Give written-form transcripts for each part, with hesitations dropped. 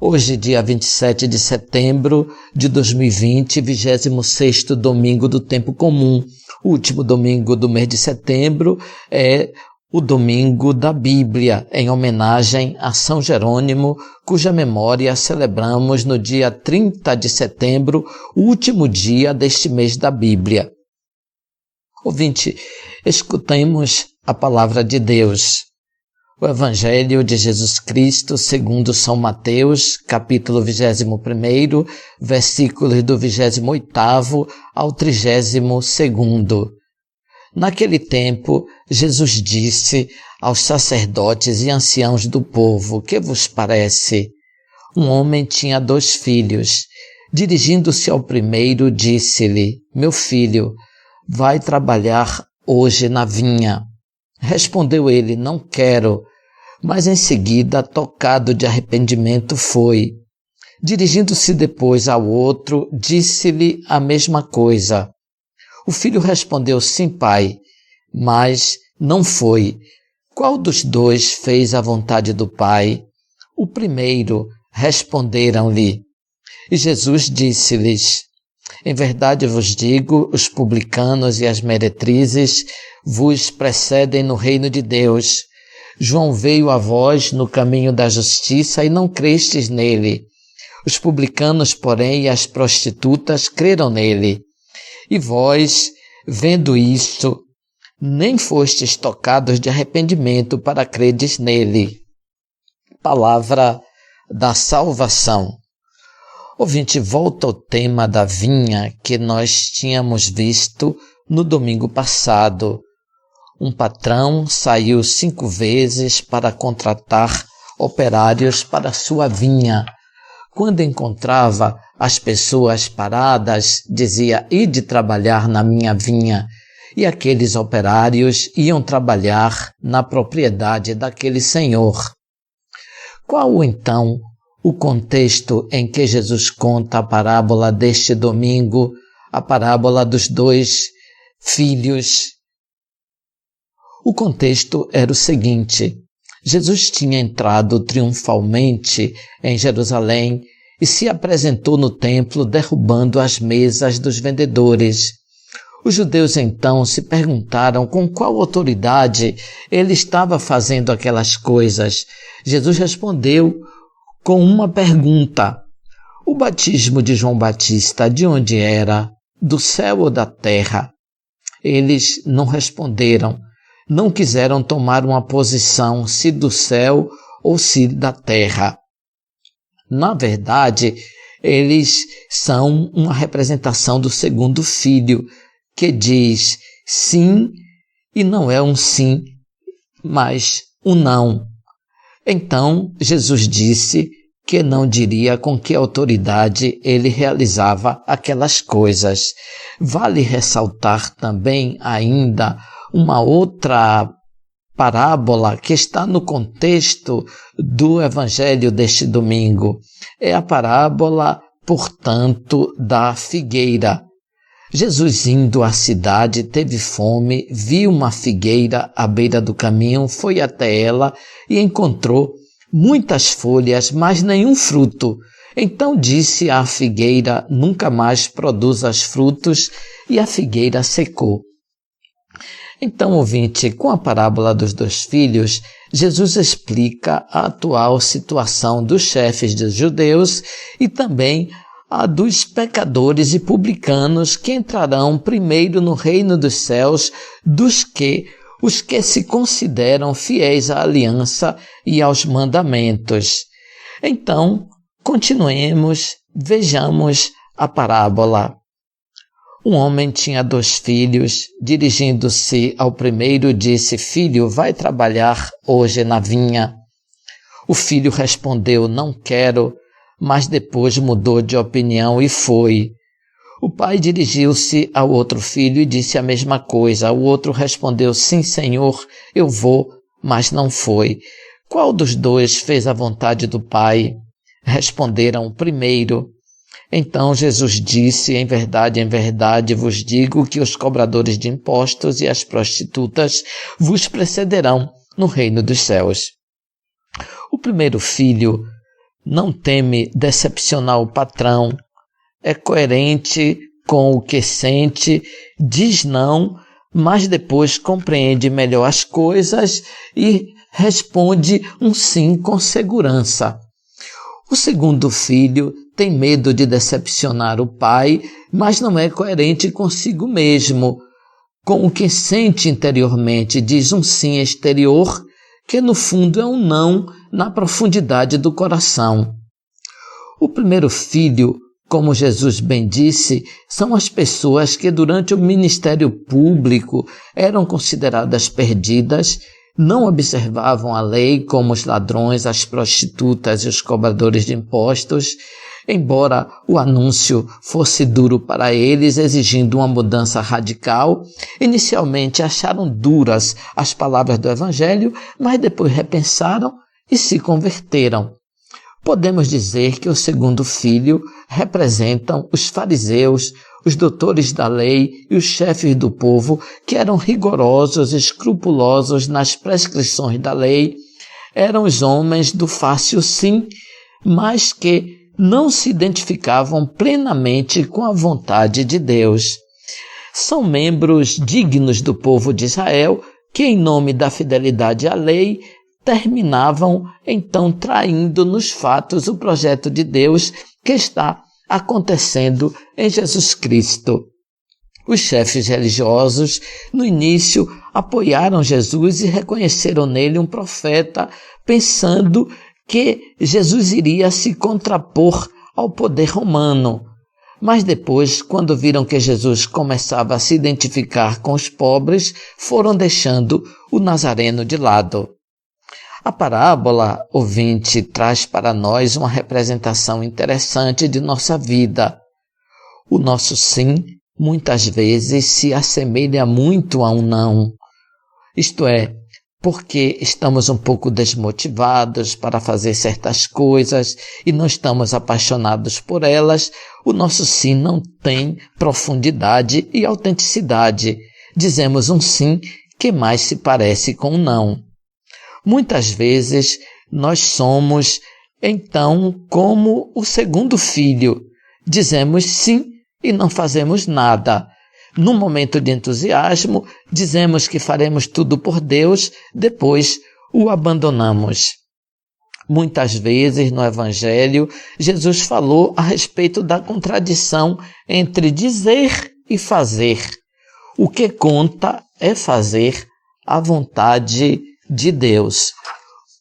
Hoje, dia 27 de setembro de 2020, 26º domingo do tempo comum. O último domingo do mês de setembro é o domingo da Bíblia, em homenagem a São Jerônimo, cuja memória celebramos no dia 30 de setembro, o último dia deste mês da Bíblia. Ouvinte, escutemos a palavra de Deus. O Evangelho de Jesus Cristo, segundo São Mateus, capítulo 21, versículos do 28º ao 32º. Naquele tempo, Jesus disse aos sacerdotes e anciãos do povo: que vos parece? Um homem tinha 2 filhos. Dirigindo-se ao primeiro, disse-lhe: meu filho, vai trabalhar hoje na vinha. Respondeu ele: não quero. Mas em seguida, tocado de arrependimento, foi. Dirigindo-se depois ao outro, disse-lhe a mesma coisa. O filho respondeu: sim, pai, mas não foi. Qual dos 2 fez a vontade do pai? O primeiro, responderam-lhe. E Jesus disse-lhes: em verdade vos digo, os publicanos e as meretrizes vos precedem no reino de Deus. João veio a vós no caminho da justiça e não crestes nele. Os publicanos, porém, e as prostitutas creram nele. E vós, vendo isto, nem fostes tocados de arrependimento para credes nele. Palavra da salvação. Ouvinte, volta ao tema da vinha que nós tínhamos visto no domingo passado. Um patrão saiu 5 vezes para contratar operários para sua vinha. Quando encontrava as pessoas paradas, dizia: ide trabalhar na minha vinha. E aqueles operários iam trabalhar na propriedade daquele senhor. Qual, então, o contexto em que Jesus conta a parábola deste domingo, a parábola dos 2 filhos? O contexto era o seguinte: Jesus tinha entrado triunfalmente em Jerusalém e se apresentou no templo derrubando as mesas dos vendedores. Os judeus então se perguntaram com qual autoridade ele estava fazendo aquelas coisas. Jesus respondeu com uma pergunta: o batismo de João Batista de onde era? Do céu ou da terra? Eles não responderam. Não quiseram tomar uma posição se do céu ou se da terra. Na verdade, eles são uma representação do segundo filho, que diz sim e não é um sim, mas um não. Então, Jesus disse que não diria com que autoridade ele realizava aquelas coisas. Vale ressaltar também ainda uma outra parábola que está no contexto do Evangelho deste domingo. É a parábola, portanto, da figueira. Jesus, indo à cidade, teve fome, viu uma figueira à beira do caminho, foi até ela e encontrou muitas folhas, mas nenhum fruto. Então disse à figueira: nunca mais produzas frutos, e a figueira secou. Então, ouvinte, com a parábola dos 2 filhos, Jesus explica a atual situação dos chefes dos judeus e também a dos pecadores e publicanos que entrarão primeiro no reino dos céus os que se consideram fiéis à aliança e aos mandamentos. Então, continuemos, vejamos a parábola. Um homem tinha 2 filhos. Dirigindo-se ao primeiro, disse: filho, vai trabalhar hoje na vinha. O filho respondeu: não quero, mas depois mudou de opinião e foi. O pai dirigiu-se ao outro filho e disse a mesma coisa. O outro respondeu: sim, senhor, eu vou, mas não foi. Qual dos 2 fez a vontade do pai? Responderam: o primeiro. Então Jesus disse: em verdade vos digo que os cobradores de impostos e as prostitutas vos precederão no reino dos céus. O primeiro filho não teme decepcionar o patrão, é coerente com o que sente, diz não, mas depois compreende melhor as coisas e responde um sim com segurança. O segundo filho tem medo de decepcionar o pai, mas não é coerente consigo mesmo. Com o que sente interiormente, diz um sim exterior, que no fundo é um não na profundidade do coração. O primeiro filho, como Jesus bem disse, são as pessoas que durante o ministério público eram consideradas perdidas, não observavam a lei, como os ladrões, as prostitutas e os cobradores de impostos, embora o anúncio fosse duro para eles, exigindo uma mudança radical. Inicialmente acharam duras as palavras do Evangelho, mas depois repensaram e se converteram. Podemos dizer que o segundo filho representam os fariseus, os doutores da lei e os chefes do povo, que eram rigorosos e escrupulosos nas prescrições da lei, eram os homens do fácil sim, mas que não se identificavam plenamente com a vontade de Deus. São membros dignos do povo de Israel que, em nome da fidelidade à lei, terminavam então traindo nos fatos o projeto de Deus que está acontecendo em Jesus Cristo. Os chefes religiosos, no início, apoiaram Jesus e reconheceram nele um profeta, pensando que Jesus iria se contrapor ao poder romano. Mas depois, quando viram que Jesus começava a se identificar com os pobres, foram deixando o Nazareno de lado. A parábola, ouvinte, traz para nós uma representação interessante de nossa vida. O nosso sim, muitas vezes, se assemelha muito a um não. Isto é, porque estamos um pouco desmotivados para fazer certas coisas e não estamos apaixonados por elas, o nosso sim não tem profundidade e autenticidade. Dizemos um sim que mais se parece com um não. Muitas vezes nós somos, então, como o segundo filho. Dizemos sim e não fazemos nada. Num momento de entusiasmo, dizemos que faremos tudo por Deus, depois o abandonamos. Muitas vezes no Evangelho, Jesus falou a respeito da contradição entre dizer e fazer. O que conta é fazer a vontade de Deus.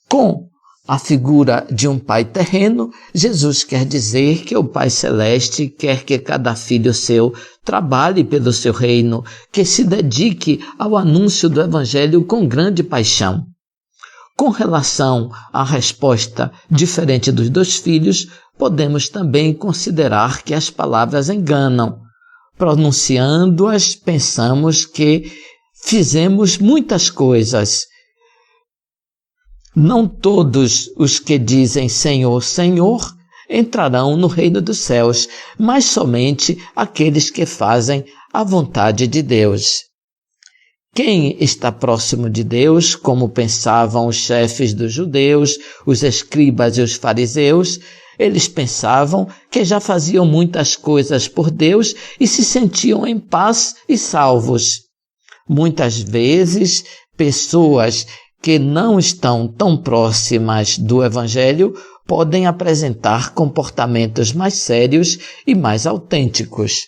Com a figura de um pai terreno, Jesus quer dizer que o Pai Celeste quer que cada filho seu trabalhe pelo seu reino, que se dedique ao anúncio do Evangelho com grande paixão. Com relação à resposta diferente dos dois filhos, podemos também considerar que as palavras enganam. Pronunciando-as, pensamos que fizemos muitas coisas. Não todos os que dizem Senhor, Senhor entrarão no reino dos céus, mas somente aqueles que fazem a vontade de Deus. Quem está próximo de Deus, como pensavam os chefes dos judeus, os escribas e os fariseus, eles pensavam que já faziam muitas coisas por Deus e se sentiam em paz e salvos. Muitas vezes, pessoas que não estão tão próximas do Evangelho podem apresentar comportamentos mais sérios e mais autênticos.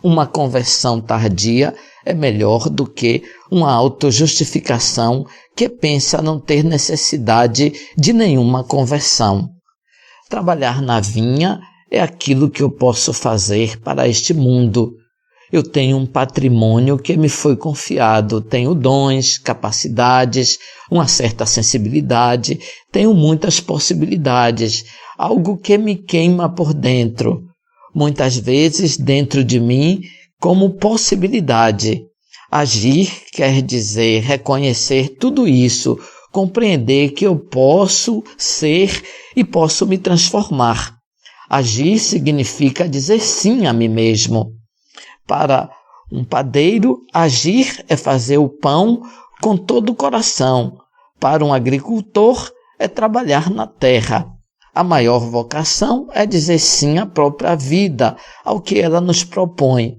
Uma conversão tardia é melhor do que uma autojustificação que pensa não ter necessidade de nenhuma conversão. Trabalhar na vinha é aquilo que eu posso fazer para este mundo. Eu tenho um patrimônio que me foi confiado, tenho dons, capacidades, uma certa sensibilidade, tenho muitas possibilidades, algo que me queima por dentro, muitas vezes dentro de mim como possibilidade. Agir quer dizer reconhecer tudo isso, compreender que eu posso ser e posso me transformar. Agir significa dizer sim a mim mesmo. Para um padeiro, agir é fazer o pão com todo o coração. Para um agricultor, é trabalhar na terra. A maior vocação é dizer sim à própria vida, ao que ela nos propõe.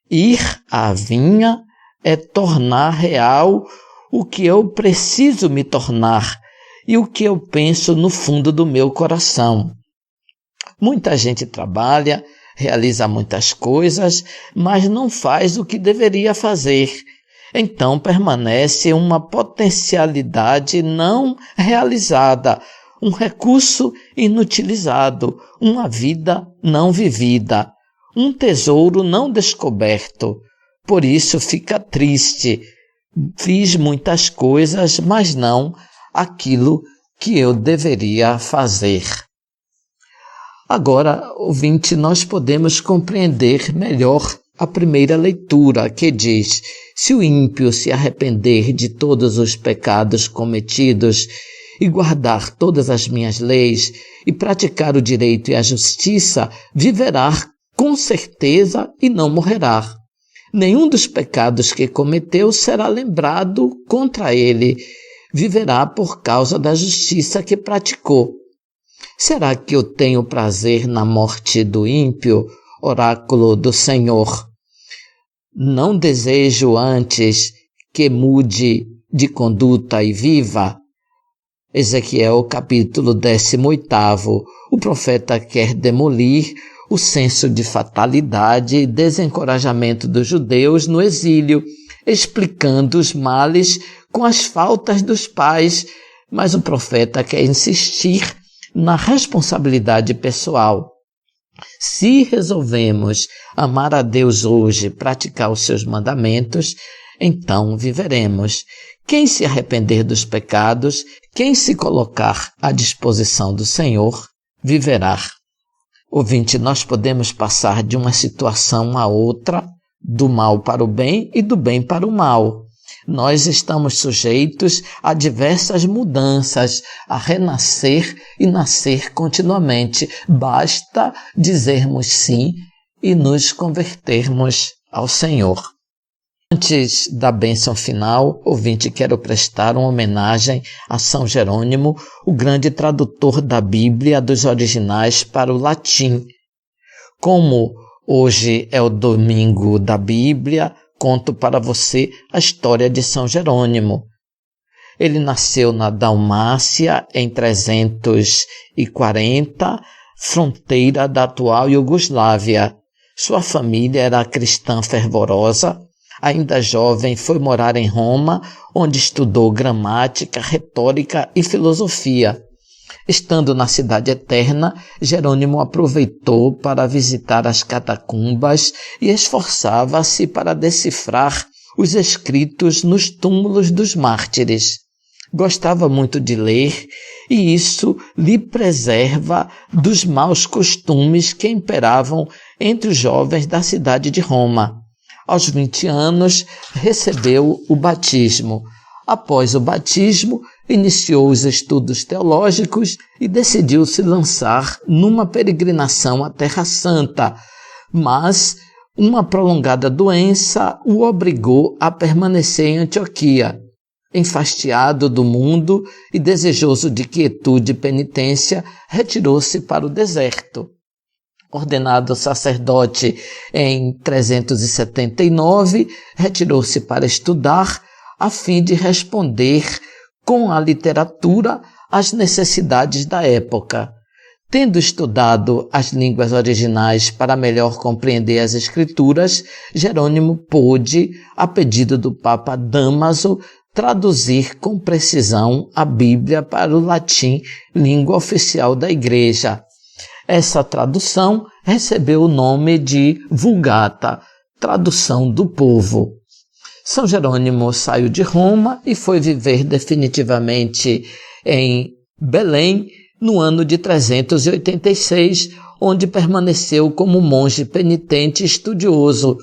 Ir à vinha é tornar real o que eu preciso me tornar e o que eu penso no fundo do meu coração. Muita gente trabalha, realiza muitas coisas, mas não faz o que deveria fazer. Então permanece uma potencialidade não realizada, um recurso inutilizado, uma vida não vivida, um tesouro não descoberto. Por isso fica triste. Fiz muitas coisas, mas não aquilo que eu deveria fazer. Agora, ouvinte, nós podemos compreender melhor a primeira leitura, que diz: se o ímpio se arrepender de todos os pecados cometidos e guardar todas as minhas leis e praticar o direito e a justiça, viverá com certeza e não morrerá. Nenhum dos pecados que cometeu será lembrado contra ele. Viverá por causa da justiça que praticou. Será que eu tenho prazer na morte do ímpio, oráculo do Senhor? Não desejo antes que mude de conduta e viva? Ezequiel capítulo 18. O profeta quer demolir o senso de fatalidade e desencorajamento dos judeus no exílio, explicando os males com as faltas dos pais, mas o profeta quer insistir na responsabilidade pessoal. Se resolvemos amar a Deus hoje, praticar os seus mandamentos, então viveremos. Quem se arrepender dos pecados, quem se colocar à disposição do Senhor, viverá. Ouvinte, nós podemos passar de uma situação a outra, do mal para o bem e do bem para o mal. Nós estamos sujeitos a diversas mudanças, a renascer e nascer continuamente. Basta dizermos sim e nos convertermos ao Senhor. Antes da bênção final, ouvinte, quero prestar uma homenagem a São Jerônimo, o grande tradutor da Bíblia dos originais para o latim. Como hoje é o domingo da Bíblia, conto para você a história de São Jerônimo. Ele nasceu na Dalmácia em 340, fronteira da atual Iugoslávia. Sua família era cristã fervorosa. Ainda jovem, foi morar em Roma, onde estudou gramática, retórica e filosofia. Estando na Cidade Eterna, Jerônimo aproveitou para visitar as catacumbas e esforçava-se para decifrar os escritos nos túmulos dos mártires. Gostava muito de ler e isso lhe preserva dos maus costumes que imperavam entre os jovens da cidade de Roma. Aos 20 anos, recebeu o batismo. Após o batismo, iniciou os estudos teológicos e decidiu se lançar numa peregrinação à Terra Santa, mas uma prolongada doença o obrigou a permanecer em Antioquia. Enfastiado do mundo e desejoso de quietude e penitência, retirou-se para o deserto. Ordenado sacerdote em 379, retirou-se para estudar, a fim de responder com a literatura às necessidades da época. Tendo estudado as línguas originais para melhor compreender as Escrituras, Jerônimo pôde, a pedido do Papa Dámaso, traduzir com precisão a Bíblia para o latim, língua oficial da Igreja. Essa tradução recebeu o nome de Vulgata, tradução do povo. São Jerônimo saiu de Roma e foi viver definitivamente em Belém no ano de 386, onde permaneceu como monge penitente e estudioso,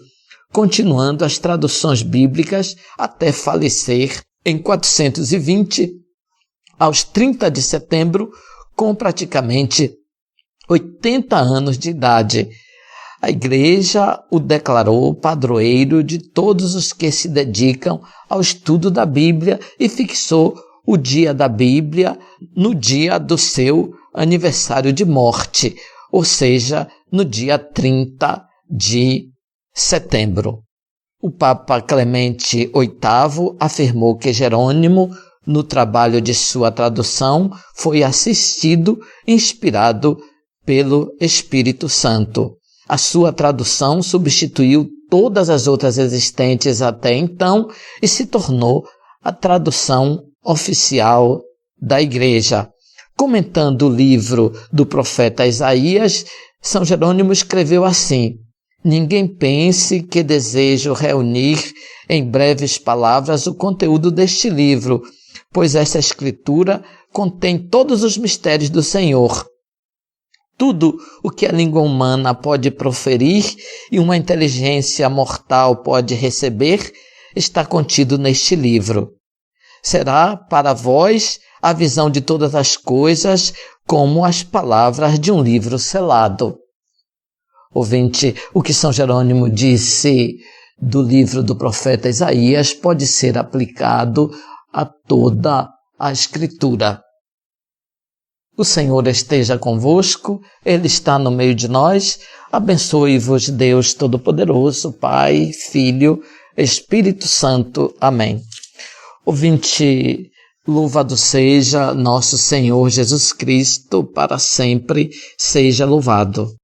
continuando as traduções bíblicas até falecer em 420, aos 30 de setembro, com praticamente 80 anos de idade. A Igreja o declarou padroeiro de todos os que se dedicam ao estudo da Bíblia e fixou o dia da Bíblia no dia do seu aniversário de morte, ou seja, no dia 30 de setembro. O Papa Clemente VIII afirmou que Jerônimo, no trabalho de sua tradução, foi assistido, inspirado pelo Espírito Santo. A sua tradução substituiu todas as outras existentes até então e se tornou a tradução oficial da Igreja. Comentando o livro do profeta Isaías, São Jerônimo escreveu assim: ninguém pense que desejo reunir em breves palavras o conteúdo deste livro, pois essa escritura contém todos os mistérios do Senhor. Tudo o que a língua humana pode proferir e uma inteligência mortal pode receber está contido neste livro. Será para vós a visão de todas as coisas como as palavras de um livro selado. Ouvinte, o que São Jerônimo disse do livro do profeta Isaías pode ser aplicado a toda a Escritura. O Senhor esteja convosco, Ele está no meio de nós. Abençoe-vos Deus Todo-Poderoso, Pai, Filho, Espírito Santo. Amém. Ouvinte, louvado seja nosso Senhor Jesus Cristo, para sempre seja louvado.